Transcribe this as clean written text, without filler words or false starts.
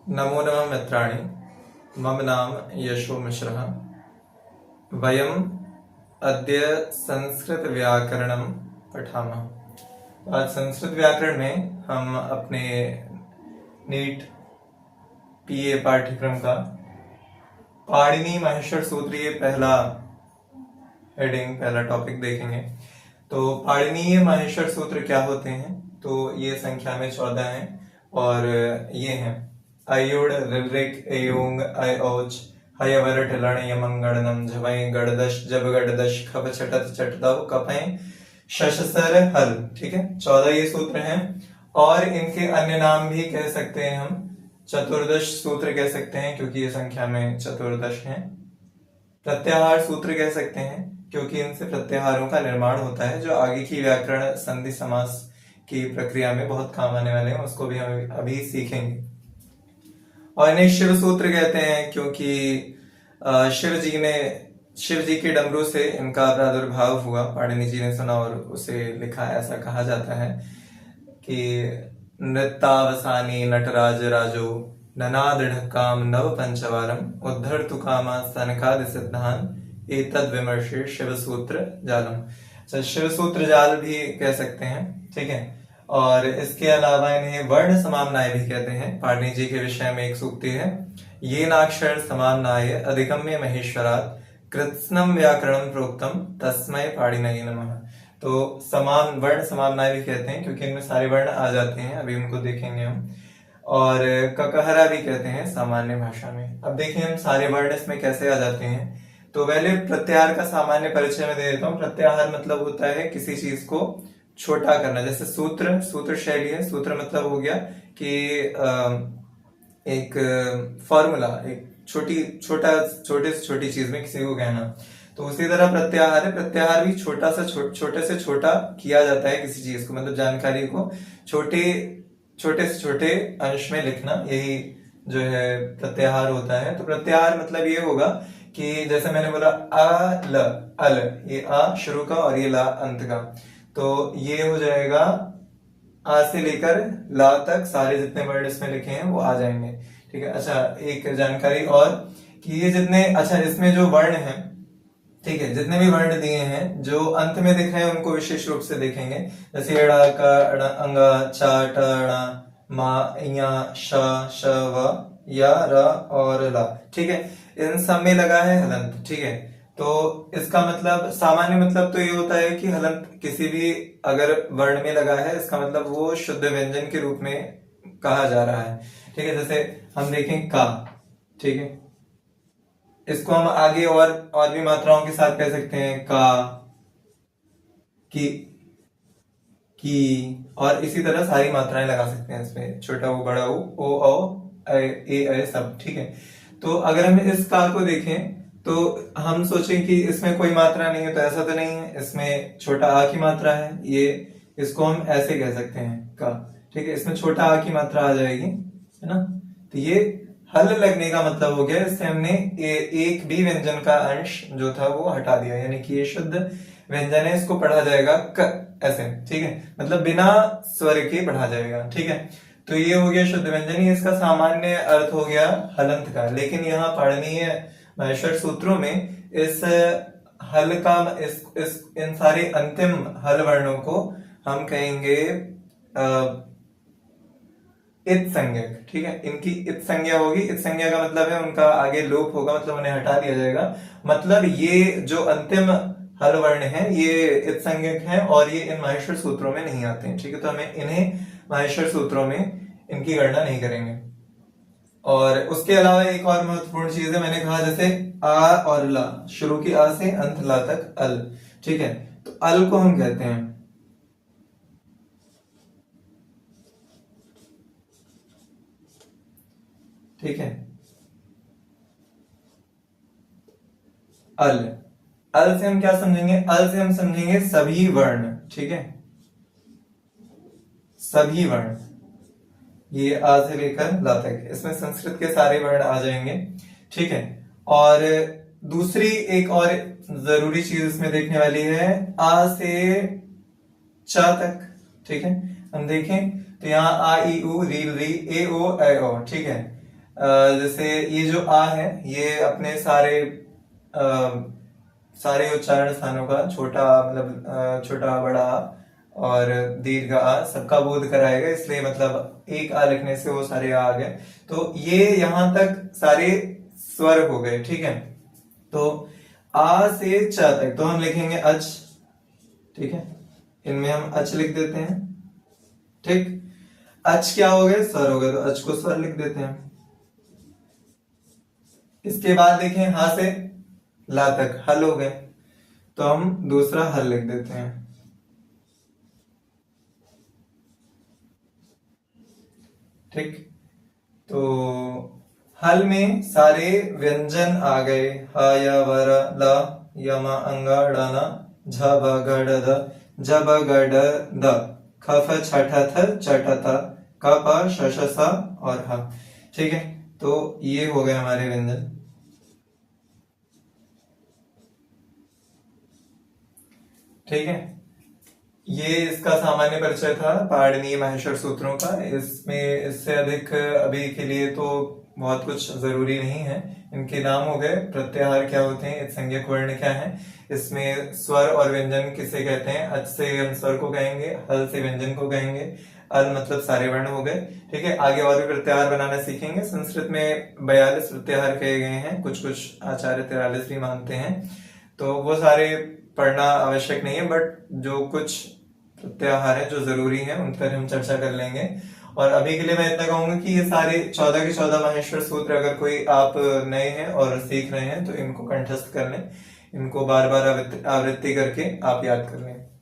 नमो नमः मित्राणि, मम नाम यशो मिश्रः। वयम् अद्य संस्कृत व्याकरणं पठामः। आज संस्कृत व्याकरण में हम अपने नीट पीए पाठ्यक्रम का पाणिनि माहेश्वर सूत्र ये पहला टॉपिक देखेंगे। तो पाणिनीय माहेश्वर सूत्र क्या होते हैं? तो ये संख्या में 14 हैं और ये हैं अयोड़ ऋरिक एयोंग अयोच हयवर टिलण यमंगणनम झवई गड़दश जब गड़दश खप छटत चटदव कपय शशसर हल। ठीक है, 14 ये सूत्र हैं और इनके अन्य नाम भी कह सकते हैं हम। चतुर्दश सूत्र कह सकते हैं क्योंकि ये संख्या में चतुर्दश हैं। प्रत्याहार सूत्र कह सकते हैं क्योंकि इनसे प्रत्याहारों का निर्माण होता है जो आगे की व्याकरण संधि समास की प्रक्रिया में बहुत काम आने वाले हैं, उसको भी हम अभी सीखेंगे। और इन्हें शिव सूत्र कहते हैं क्योंकि शिव जी के डमरू से इनका प्रादुर्भाव हुआ। पाणिनि जी ने सुना और उसे लिखा। ऐसा कहा जाता है कि नृत्तावसानी नटराज राजो ननाद ढक्काम नव पंचवारम उद्धर तुकामा सनकादि सिद्धान एतद विमर्शे शिव सूत्र जालम। अच्छा, शिव सूत्र जाल भी कह सकते हैं। ठीक है, और इसके अलावा इन्हें वर्ण समामनाय भी कहते हैं। पाणिनि जी के विषय में एक सूक्ति है, ये नाक्षर समामनाय अधिगम्य महेश्वरात् कृत्स्नम व्याकरणम प्रोक्तम तस्मै पाणिनये नमः। तो समान वर्ण समामनाय भी कहते हैं क्योंकि इनमें सारे वर्ण आ जाते हैं, अभी उनको देखेंगे हम। और ककहरा भी कहते हैं सामान्य भाषा में। अब देखिए हम सारे वर्ण इसमें कैसे आ जाते हैं। तो पहले प्रत्याहार का सामान्य परिचय में दे देता हूँ। प्रत्याहार मतलब होता है किसी चीज को छोटा करना। जैसे सूत्र शैली है। सूत्र मतलब हो गया कि एक फॉर्मूला, एक छोटे से छोटी चीज में किसी को कहना। तो उसी तरह प्रत्याहार है। प्रत्याहार भी छोटे से छोटा किया जाता है किसी चीज को, मतलब जानकारी को छोटे से छोटे अंश में लिखना, यही जो है प्रत्याहार होता है। तो प्रत्याहार मतलब ये होगा कि जैसे मैंने बोला अल, ये आ शुरू का और ये ला अंत का, तो ये हो जाएगा आ से लेकर ला तक सारे जितने वर्ड इसमें लिखे हैं वो आ जाएंगे। ठीक है। अच्छा, एक जानकारी और कि ये जितने, अच्छा इसमें जो वर्ण हैं, ठीक है, जितने भी वर्ण दिए हैं जो अंत में दिख रहे हैं उनको विशेष रूप से देखेंगे। जैसे एड़ा का अंगा चा टा मा या श व या र और ला। ठीक है, इन सब में लगा है हलंत। ठीक है, तो इसका मतलब सामान्य मतलब तो ये होता है कि हलंत किसी भी अगर वर्ण में लगा है इसका मतलब वो शुद्ध व्यंजन के रूप में कहा जा रहा है। ठीक है, जैसे हम देखें का, ठीक है, इसको हम आगे और भी मात्राओं के साथ कह सकते हैं का, की और इसी तरह सारी मात्राएं लगा सकते हैं इसमें, छोटा वो बड़ा वो ओ औ ए सब। ठीक है, तो अगर हम इस का को देखें तो हम सोचें कि इसमें कोई मात्रा नहीं है, तो ऐसा तो नहीं है। इसमें छोटा आ की मात्रा है, ये इसको हम ऐसे कह सकते हैं का। ठीक है, इसमें छोटा आ की मात्रा आ जाएगी, है ना। तो ये हल लगने का मतलब हो गया, इससे हमने एक भी व्यंजन का अंश जो था वो हटा दिया, यानी कि ये शुद्ध व्यंजन है, इसको पढ़ा जाएगा क ऐसे। ठीक है, मतलब बिना स्वर के पढ़ा जाएगा। ठीक है, तो ये हो गया शुद्ध व्यंजन, ये इसका सामान्य अर्थ हो गया हलंत का। लेकिन यहाँ पाणिनीय माहेश्वर सूत्रों में इस हल का इन सारे अंतिम हल वर्णों को हम कहेंगे इत संज्ञक। ठीक है, इनकी इत संज्ञा होगी। इत संज्ञा का मतलब है उनका आगे लोप होगा, मतलब उन्हें हटा दिया जाएगा। मतलब ये जो अंतिम हल वर्ण है ये इत संज्ञक है और ये इन माहेश्वर सूत्रों में नहीं आते हैं। ठीक है, तो हमें इन्हें माहेश्वर सूत्रों में इनकी गणना नहीं करेंगे। और उसके अलावा एक और महत्वपूर्ण चीज है, मैंने कहा जैसे आ और ला, शुरू की आ से अंत ला तक अल। ठीक है, तो अल को हम कहते हैं ठीक है अल। अल से हम क्या समझेंगे? अल से हम समझेंगे सभी वर्ण। ठीक है, सभी वर्ण, ये आ से लेकर ला तक, इसमें संस्कृत के सारे वर्ण आ जाएंगे। ठीक है, और दूसरी एक और जरूरी चीज इसमें देखने वाली है, आ से च तक। ठीक है, हम देखें तो यहाँ आ ई उ री री ए ओ ए ओ। ठीक है, जैसे ये जो आ है ये अपने सारे सारे उच्चारण स्थानों का छोटा मतलब छोटा बड़ा आ और दीर्घ आ सबका बोध कराएगा, इसलिए मतलब एक आ लिखने से वो सारे आ गए। तो ये यहां तक सारे स्वर हो गए, ठीक है। तो आ से च तक तो हम लिखेंगे अच, ठीक है, इनमें हम अच लिख देते हैं, ठीक। अच क्या हो गए, स्वर हो गए, तो अच को स्वर लिख देते हैं। इसके बाद देखें हा से ला तक हल हो गए, तो हम दूसरा हल लिख देते हैं, ठीक। तो हल में सारे व्यंजन आ गए, ह या वर ल यमा अंगा ड़ना झ भ ग ड ध ज ब ग ड द ख फ छ ठ थ च ट थ क प श ष स और ह, ठीक है। तो ये हो गए हमारे व्यंजन, ठीक है। ये इसका सामान्य परिचय था पाणिनीय माहेश्वर सूत्रों का। इसमें इससे अधिक अभी के लिए तो बहुत कुछ जरूरी नहीं है। इनके नाम हो गए, प्रत्याहार क्या होते हैं, संज्ञक वर्ण क्या है, इसमें स्वर और व्यंजन किसे कहते हैं। अच से हम स्वर को कहेंगे, हल से व्यंजन को कहेंगे, अल मतलब सारे वर्ण हो गए, ठीक है। आगे और भी प्रत्याहार बनाना सीखेंगे। संस्कृत में 42 प्रत्याहार कहे गए हैं, कुछ कुछ आचार्य 43 भी मानते हैं, तो वो सारे पढ़ना आवश्यक नहीं है, बट जो कुछ प्रत्याहार है जो जरूरी है उन पर हम चर्चा कर लेंगे। और अभी के लिए मैं इतना कहूंगा कि ये सारे 14 के 14 माहेश्वर सूत्र अगर कोई आप नए हैं और सीख रहे हैं तो इनको कंठस्थ कर लें, इनको बार बार आवृत्ति करके आप याद कर लें।